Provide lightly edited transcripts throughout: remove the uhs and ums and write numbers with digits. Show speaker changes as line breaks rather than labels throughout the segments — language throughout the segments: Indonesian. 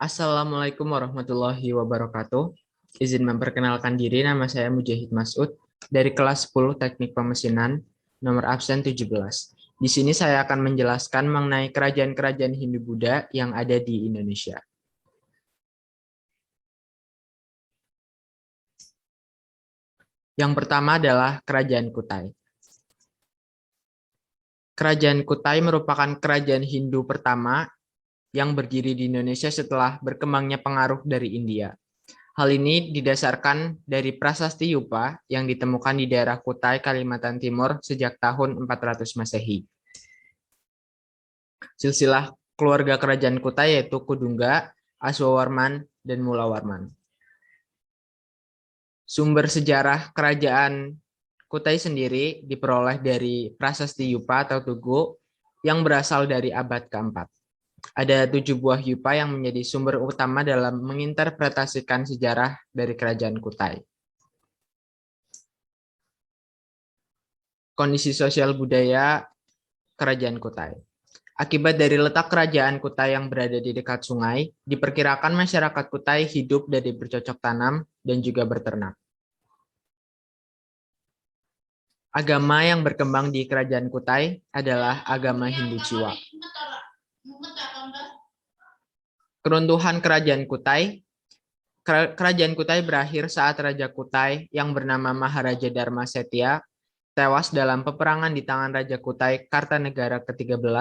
Assalamualaikum warahmatullahi wabarakatuh. Izin memperkenalkan diri, nama saya Mujahid Masud dari kelas 10 Teknik Pemesinan, nomor absen 17. Di sini saya akan menjelaskan mengenai kerajaan-kerajaan Hindu-Buddha yang ada di Indonesia. Yang pertama adalah Kerajaan Kutai. Kerajaan Kutai merupakan kerajaan Hindu pertama yang berdiri di Indonesia setelah berkembangnya pengaruh dari India. Hal ini didasarkan dari prasasti Yupa yang ditemukan di daerah Kutai, Kalimantan Timur sejak tahun 400 Masehi. Silsilah keluarga kerajaan Kutai yaitu Kudungga, Aswawarman, dan Mulawarman. Sumber sejarah kerajaan Kutai sendiri diperoleh dari prasasti Yupa atau Tugu yang berasal dari abad keempat. Ada 7 buah Yupa yang menjadi sumber utama dalam menginterpretasikan sejarah dari kerajaan Kutai. Kondisi sosial budaya kerajaan Kutai. Akibat dari letak kerajaan Kutai yang berada di dekat sungai, diperkirakan masyarakat Kutai hidup dari bercocok tanam dan juga berternak. Agama yang berkembang di kerajaan Kutai adalah agama Hindu Jiwa. Keruntuhan kerajaan Kutai. Kerajaan Kutai berakhir saat Raja Kutai yang bernama Maharaja Dharma Setia tewas dalam peperangan di tangan Raja Kutai Kartanegara ke-13,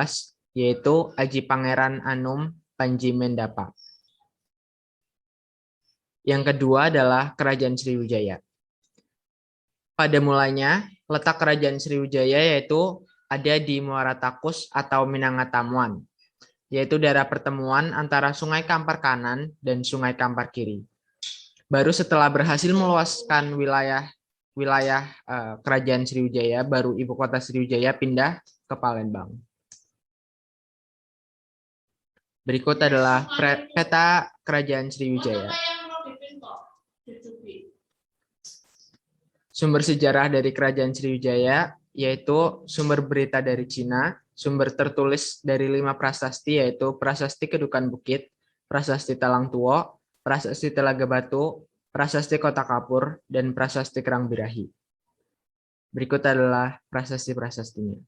yaitu Aji Pangeran Anum Panji Mendapa. Yang kedua adalah Kerajaan Sriwijaya. Pada mulanya, letak Kerajaan Sriwijaya yaitu ada di Muara Takus atau Minangatamuan, yaitu daerah pertemuan antara Sungai Kampar kanan dan Sungai Kampar kiri. Baru setelah berhasil meluaskan wilayah Kerajaan Sriwijaya, baru ibu kota Sriwijaya pindah ke Palembang. Berikut adalah peta Kerajaan Sriwijaya. Sumber sejarah dari Kerajaan Sriwijaya yaitu sumber berita dari Cina, sumber tertulis dari 5 prasasti yaitu Prasasti Kedukan Bukit, Prasasti Talang Tuo, Prasasti Telaga Batu, Prasasti Kota Kapur, dan Prasasti Kerang Birahi. Berikut adalah prasasti-prasastinya.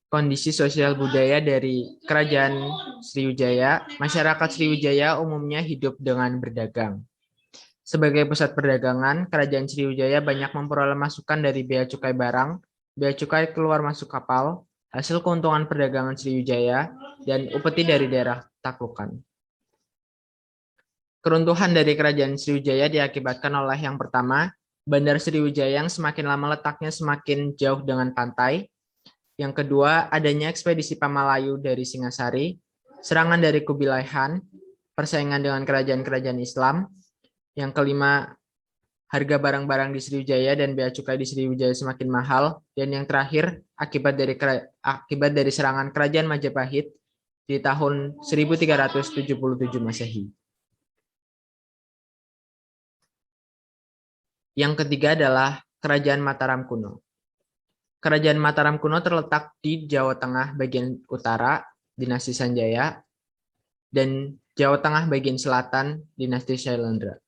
Kondisi sosial budaya dari Kerajaan Sriwijaya. Masyarakat Sriwijaya umumnya hidup dengan berdagang. Sebagai pusat perdagangan, Kerajaan Sriwijaya banyak memperoleh masukan dari bea cukai barang, bea cukai keluar masuk kapal, hasil keuntungan perdagangan Sriwijaya, dan upeti dari daerah taklukan. Keruntuhan dari Kerajaan Sriwijaya diakibatkan oleh yang pertama, Bandar Sriwijaya yang semakin lama letaknya semakin jauh dengan pantai. Yang kedua, adanya ekspedisi Pamalayu dari Singasari, serangan dari Kubilai Khan, persaingan dengan kerajaan-kerajaan Islam. Yang kelima, harga barang-barang di Sriwijaya dan bea cukai di Sriwijaya semakin mahal. Dan yang terakhir, akibat dari serangan Kerajaan Majapahit di tahun 1377 Masehi. Yang ketiga adalah Kerajaan Mataram kuno. Kerajaan Mataram kuno terletak di Jawa Tengah bagian utara, Dinasti Sanjaya, dan Jawa Tengah bagian selatan, Dinasti Shailendra.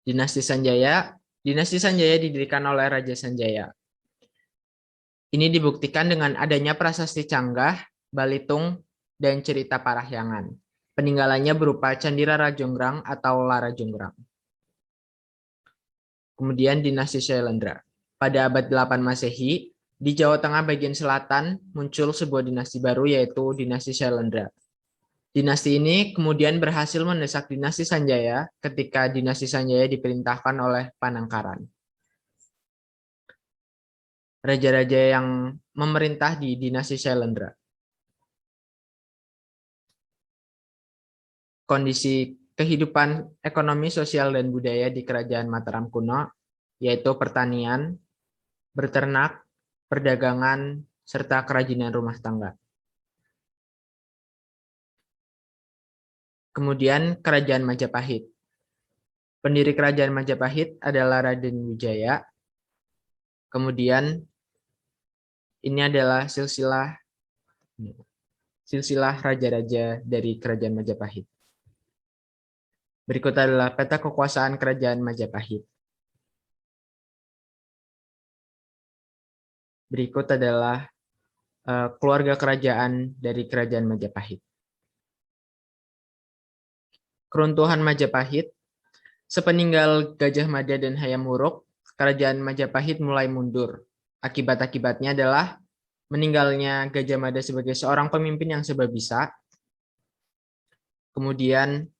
Dinasti Sanjaya didirikan oleh Raja Sanjaya. Ini dibuktikan dengan adanya prasasti Canggah, Balitung, dan cerita Parahyangan. Peninggalannya berupa Candi Rara Jonggrang atau Lara Jonggrang. Kemudian Dinasti Shailendra. Pada abad 8 Masehi, di Jawa Tengah bagian selatan muncul sebuah dinasti baru yaitu Dinasti Shailendra. Dinasti ini kemudian berhasil mendesak Dinasti Sanjaya ketika Dinasti Sanjaya diperintahkan oleh Panangkaran. Raja-raja yang memerintah di Dinasti Shailendra. Kondisi kehidupan ekonomi, sosial, dan budaya di Kerajaan Mataram kuno yaitu pertanian, berternak, perdagangan, serta kerajinan rumah tangga. Kemudian Kerajaan Majapahit. Pendiri Kerajaan Majapahit adalah Raden Wijaya. Kemudian Ini adalah silsilah raja-raja dari Kerajaan Majapahit. Berikut adalah peta kekuasaan Kerajaan Majapahit. Berikut adalah keluarga kerajaan dari Kerajaan Majapahit. Keruntuhan Majapahit. Sepeninggal Gajah Mada dan Hayam Wuruk, Kerajaan Majapahit mulai mundur. Akibat-akibatnya adalah meninggalnya Gajah Mada sebagai seorang pemimpin yang serba bisa. Kemudian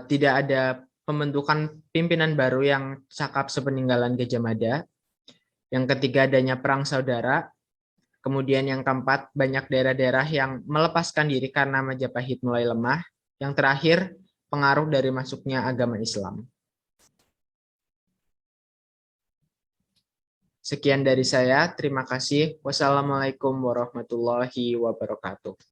tidak ada pembentukan pimpinan baru yang cakap sepeninggalan Gajah Mada. Yang ketiga, adanya perang saudara. Kemudian yang keempat, banyak daerah-daerah yang melepaskan diri karena Majapahit mulai lemah. Yang terakhir, pengaruh dari masuknya agama Islam. Sekian dari saya. Terima kasih. Wassalamualaikum warahmatullahi wabarakatuh.